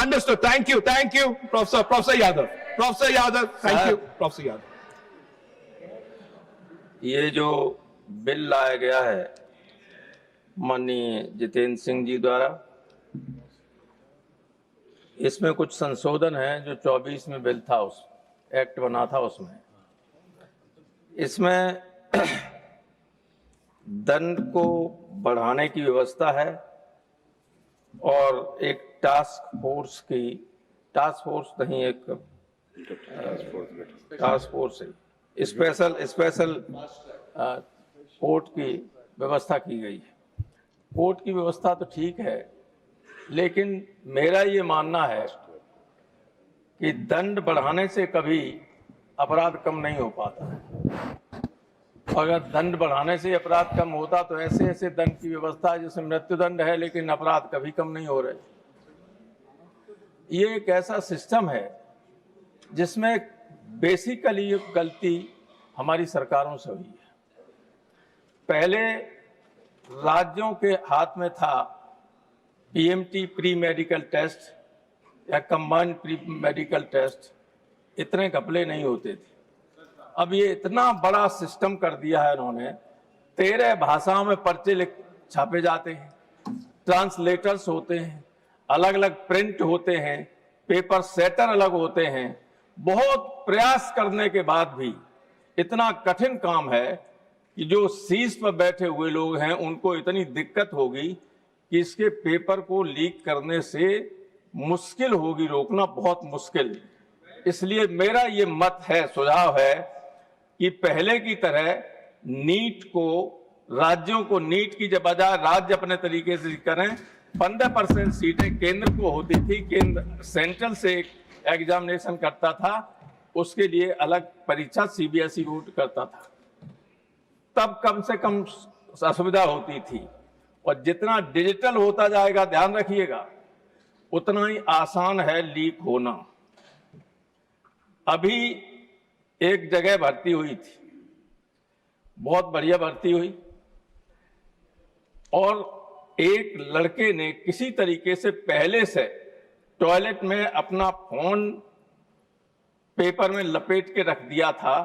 Understood. Thank you, Professor Yadav. Professor Yadav, thank you, Professor Yadav. ये जो bill लाया गया है माननीय जितेंद्र सिंह जी द्वारा, इसमें कुछ संशोधन है जो 24 में बिल था, उस एक्ट बना था, उसमें इसमें दंड को बढ़ाने की व्यवस्था है और एक टास्क फोर्स है, स्पेशल कोर्ट की व्यवस्था की गई है। कोर्ट की व्यवस्था तो ठीक है, लेकिन मेरा ये मानना है कि दंड बढ़ाने से कभी अपराध कम नहीं हो पाता है। अगर दंड बढ़ाने से अपराध कम होता तो ऐसे ऐसे दंड की व्यवस्था है जिसमें मृत्युदंड है, लेकिन अपराध कभी कम नहीं हो रहे। ये एक ऐसा सिस्टम है जिसमें बेसिकली ये गलती हमारी सरकारों से हुई है। पहले राज्यों के हाथ में था पीएमटी प्री मेडिकल टेस्ट या कंबाइंड प्री मेडिकल टेस्ट, इतने घपले नहीं होते थे। अब ये इतना बड़ा सिस्टम कर दिया है इन्होंने, 13 भाषाओं में पर्चे छापे जाते हैं, ट्रांसलेटर्स होते हैं, अलग अलग प्रिंट होते हैं, पेपर सेटर अलग होते हैं। बहुत प्रयास करने के बाद भी इतना कठिन काम है कि जो शीर्ष पर बैठे हुए लोग हैं उनको इतनी दिक्कत होगी कि इसके पेपर को लीक करने से मुश्किल होगी, रोकना बहुत मुश्किल। इसलिए मेरा ये मत है, सुझाव है कि पहले की तरह नीट को, राज्यों को नीट की बजाय राज्य अपने तरीके से करें। 15% सीटें केंद्र को होती थी, केंद्र सेंट्रल से एग्जामिनेशन करता था, उसके लिए अलग परीक्षा सीबीएसई बोर्ड करता था, तब कम से कम असुविधा होती थी। और जितना डिजिटल होता जाएगा, ध्यान रखिएगा, उतना ही आसान है लीक होना। अभी एक जगह भर्ती हुई थी, बहुत बढ़िया भर्ती हुई, और एक लड़के ने किसी तरीके से पहले से टॉयलेट में अपना फोन पेपर में लपेट के रख दिया था,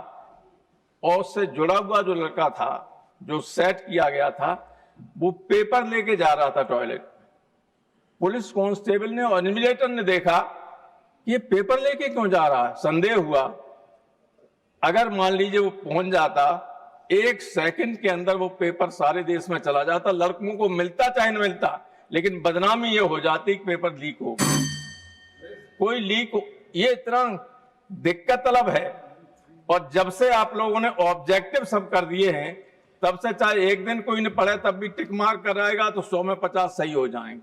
और उससे जुड़ा हुआ जो लड़का था, जो सेट किया गया था, वो पेपर लेके जा रहा था टॉयलेट। पुलिस कांस्टेबल ने और इन्विजिलेटर ने देखा कि ये पेपर लेके क्यों जा रहा है, संदेह हुआ। अगर मान लीजिए वो पहुंच जाता, 1 सेकंड के अंदर वो पेपर सारे देश में चला जाता, लड़कों को मिलता चाहे न मिलता, लेकिन बदनामी ये हो जाती कि पेपर लीक हो, कोई लीक हो। ये इतना दिक्कत तलब है। और जब से आप लोगों ने ऑब्जेक्टिव सब कर दिए हैं, तब से चाहे एक दिन कोई न पढ़े तब भी टिक मार कराएगा तो 100 में 50 सही हो जाएंगे।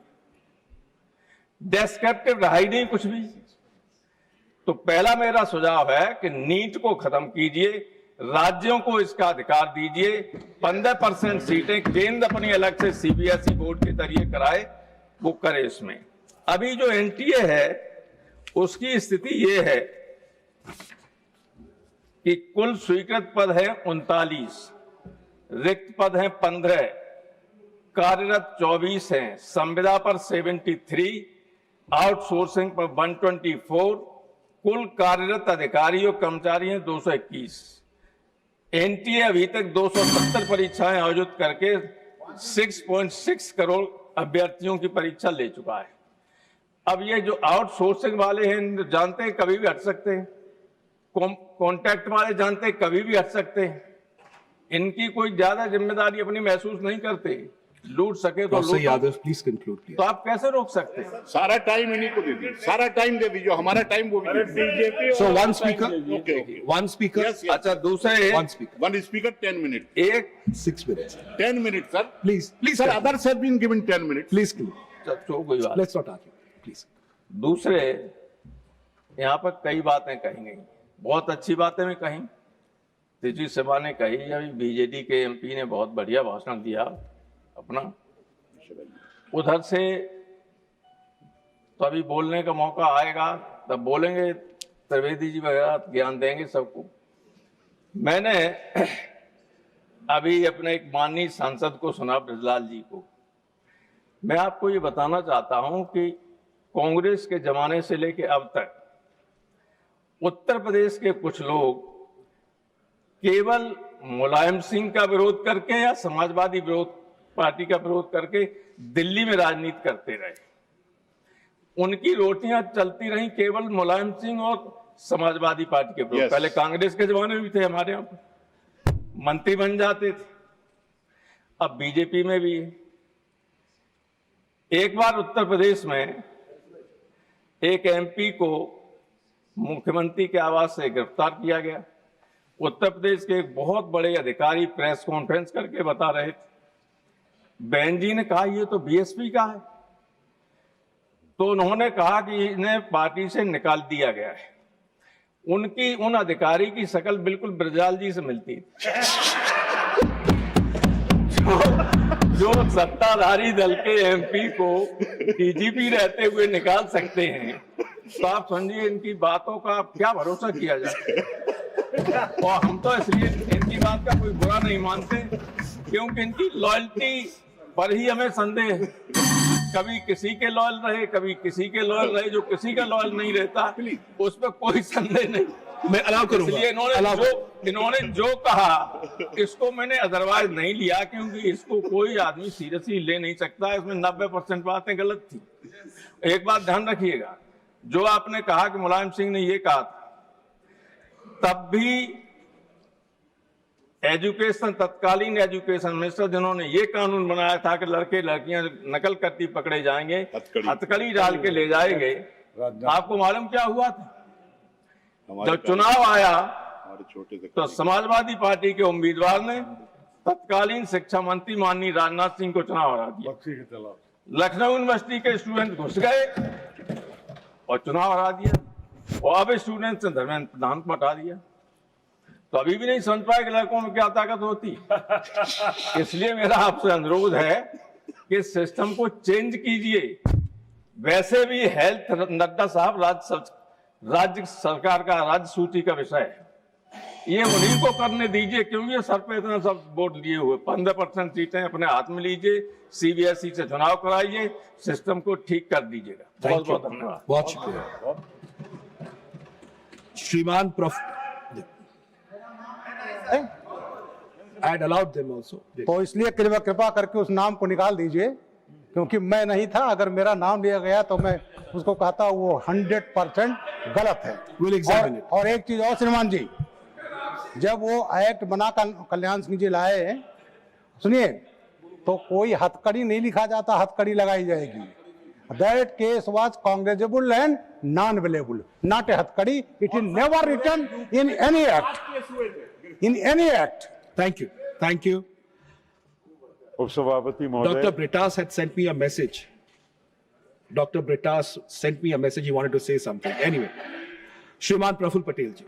डेस्क्रिप्टिव रहा ही नहीं कुछ भी। तो पहला मेरा सुझाव है कि नीट को खत्म कीजिए, राज्यों को इसका अधिकार दीजिए, 15% सीटें केंद्र अपनी अलग से सीबीएसई बोर्ड के जरिए कराए, वो करे। इसमें अभी जो एनटीए है उसकी स्थिति ये है कि कुल स्वीकृत पद है 39, रिक्त पद हैं 15, कार्यरत 24 हैं, संविदा पर 73, आउटसोर्सिंग पर 124, कुल कार्यरत अधिकारी और कर्मचारी हैं 221। एनटीए अभी तक 270 परीक्षाएं आयोजित करके 6.6 करोड़ अभ्यर्थियों की परीक्षा ले चुका है। अब ये जो आउटसोर्सिंग वाले हैं, जानते हैं कभी भी हट सकते हैं, कॉन्ट्रैक्ट वाले जानते हैं कभी भी हट सकते हैं, इनकी कोई ज्यादा जिम्मेदारी अपनी महसूस नहीं करते, लूट सके तो लूट। Yadav please conclude. तो आप कैसे रोक सकते हैं? सारा टाइम इन्हीं को दे दीजिए, सारा टाइम दे दीजिए, हमारा टाइम वो भी BJP. So one speaker, okay, one speaker. अच्छा, दूसरे वन स्पीकर 10 मिनट, एक 6 minutes 10 minute sir, please sir, others have been given 10 minute, please कोई बात। Let's not argue please. दूसरे, यहाँ पर कई बातें कही गई, बहुत अच्छी बातें भी कही, तेजी सभा ने कही, अभी बीजेडी के एमपी ने बहुत बढ़िया भाषण दिया अपना। उधर से तो अभी बोलने का मौका आएगा तब बोलेंगे, त्रिवेदी जी वगैरह ज्ञान देंगे सबको। मैंने अभी अपने एक माननीय सांसद को सुना, ब्रजलाल जी को। मैं आपको ये बताना चाहता हूं कि कांग्रेस के जमाने से लेके अब तक उत्तर प्रदेश के कुछ लोग केवल मुलायम सिंह का विरोध करके या समाजवादी विरोध पार्टी का विरोध करके दिल्ली में राजनीति करते रहे। उनकी रोटियां चलती रही केवल मुलायम सिंह और समाजवादी पार्टी के विरोध। Yes. पहले कांग्रेस के जमाने में भी थे, हमारे यहां पर मंत्री बन जाते थे, अब बीजेपी में भी है। एक बार उत्तर प्रदेश में एक एमपी को मुख्यमंत्री के आवास से गिरफ्तार किया गया। उत्तर प्रदेश के एक बहुत बड़े अधिकारी प्रेस कॉन्फ्रेंस करके बता रहे थे, बहन जी ने कहा ये तो बीएसपी का है, तो उन्होंने कहा कि इन्हें पार्टी से निकाल दिया गया है। उनकी उन अधिकारी की शक्ल बिल्कुल ब्रजलाल जी से मिलती थी। जो सत्ताधारी दल के एमपी को डीजीपी रहते हुए निकाल सकते हैं, तो आप समझिए इनकी बातों का क्या भरोसा किया जाए। और हम तो इसलिए इनकी बात का कोई बुरा नहीं मानते, क्योंकि इनकी लॉयल्टी पर ही हमें संदेह है। कभी किसी के लॉयल रहे, कभी किसी के लॉयल रहे, जो किसी का लॉयल नहीं रहता उस पर कोई संदेह नहीं। मैं अलाउ करूंगा। इसलिए इन्होंने जो कहा इसको मैंने अदरवाइज नहीं लिया, क्योंकि इसको कोई आदमी सीरियसली ले नहीं सकता। इसमें 90% बातें गलत थी। एक बात ध्यान रखिएगा, जो आपने कहा कि मुलायम सिंह ने ये कहा था, तब भी एजुकेशन, तत्कालीन एजुकेशन मिनिस्टर जिन्होंने ये कानून बनाया था कि लड़के लड़कियां नकल करती पकड़े जाएंगे, हथकड़ी डाल के ले जाएंगे, आपको मालूम क्या हुआ था? जब चुनाव आया तो समाजवादी पार्टी के उम्मीदवार ने तत्कालीन शिक्षा मंत्री माननीय राजनाथ सिंह को चुनाव हरा दिया। लखनऊ यूनिवर्सिटी के स्टूडेंट घुस गए और चुनाव हरा दिया, और अब स्टूडेंट से धर्मेंद्र प्रधान को हटा दिया। तो अभी भी नहीं समझ पाए कि लड़कों में क्या ताकत होती। इसलिए मेरा आपसे अनुरोध है कि सिस्टम को चेंज कीजिए। वैसे भी हेल्थ नड्डा साहब राज्य सरकार का राज्य सूची का विषय है, ये उन्हीं को करने दीजिए, क्योंकि ये सर पे इतना सब वोट लिए हुए। 15% सीटें अपने हाथ में लीजिए, सीबीएसई से चुनाव कराइए, सिस्टम को ठीक कर दीजिएगा। बहुत बहुत धन्यवाद। बहुत शुक्रिया। श्रीमान I'd allowed them also. तो इसलिए कृपा करके उस नाम को निकाल दीजिए, क्योंकि मैं नहीं था। अगर मेरा नाम लिया गया तो मैं उसको कहता वो 100% गलत है। We'll examine it. और एक चीज और श्रीमान जी, जब वो एक्ट बना कल्याण सिंह जी लाए, सुनिए, तो कोई हथकड़ी नहीं लिखा जाता, हथकड़ी लगाई जाएगी। That case was cognizable and non-available, not a हथकड़ी. It is never written in any act. In any act. Thank you. Thank you. उपसभापति महोदय, Dr. Britas had sent me a message. Dr. Britas sent me a message. He wanted to say something. Anyway, Shriman Praful Patel ji.